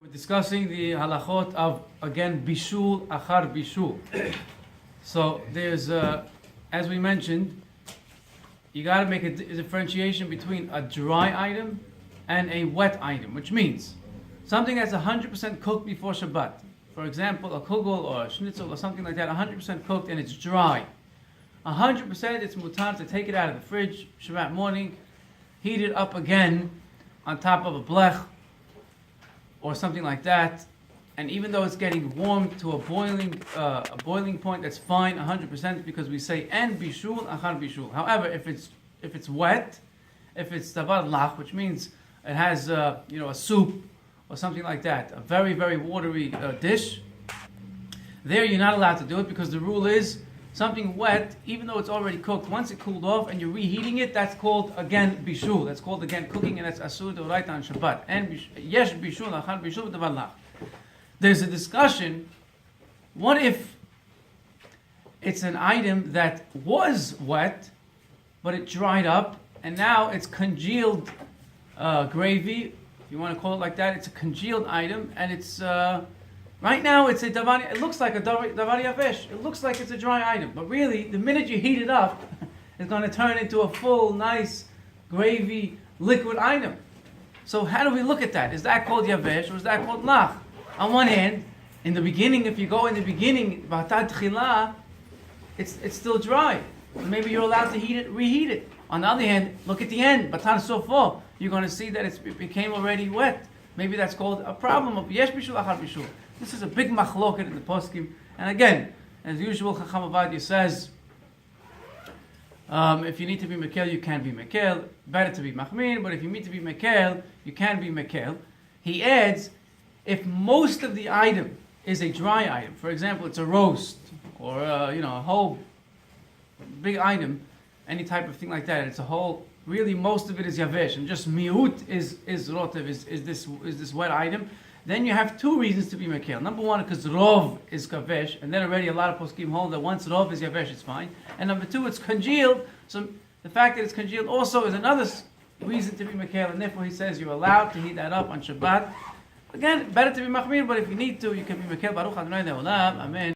We're discussing the halachot of, again, bishul achar bishul. So there's, as we mentioned, you got to make a differentiation between a dry item and a wet item, which means something that's 100% cooked before Shabbat. For example, a kugel or a schnitzel or something like that, 100% cooked and it's dry. 100% it's mutar to take it out of the fridge, Shabbat morning, heat it up again on top of a blech or something like that. And even though it's getting warm to a boiling point, that's fine, 100%, because we say and bishul achar bishul. However, if it's wet, if it's davar lach, which means it has a soup or something like that, a very very watery dish, there you're not allowed to do it because the rule is something wet, even though it's already cooked, once it cooled off and you're reheating it, that's called again bishul. That's called again cooking, and that's asur d'oraita on Shabbat. And yesh bishul achar bishul davar lach. There's a discussion, what if it's an item that was wet, but it dried up, and now it's congealed gravy, if you want to call it like that, it's a congealed item, and it's, right now it's a davar, it looks like a davar yavesh, it looks like it's a dry item, but really, the minute you heat it up, it's going to turn into a full, nice, gravy, liquid item. So how do we look at that? Is that called yavesh, or is that called lach? On one hand, in the beginning, if you go in the beginning, b'atat tchila, it's still dry. Maybe you're allowed to reheat it. On the other hand, look at the end, b'atat sofo, you're going to see that it became already wet. Maybe that's called a problem of yesh bishul achar bishul. This is a big machloket in the poskim. And again, as usual, Chacham Ovadia says, if you need to be mekel, you can be mekel. Better to be machmir, but if you need to be mekel, you can be mekel. He adds, if most of the item is a dry item, for example, it's a roast or a whole big item, any type of thing like that, it's a whole. Really, most of it is yavesh, and just miut is rotev, is this wet item. Then you have two reasons to be mekel. Number one, because rov is kavesh, and then already a lot of poskim hold that once rov is yavesh, it's fine. And number two, it's congealed. So the fact that it's congealed also is another reason to be mekel, and therefore he says you're allowed to heat that up on Shabbat. Again, better to be machmir, but if you need to, you can be mekel. Baruch Adonai Le'olam. Amen.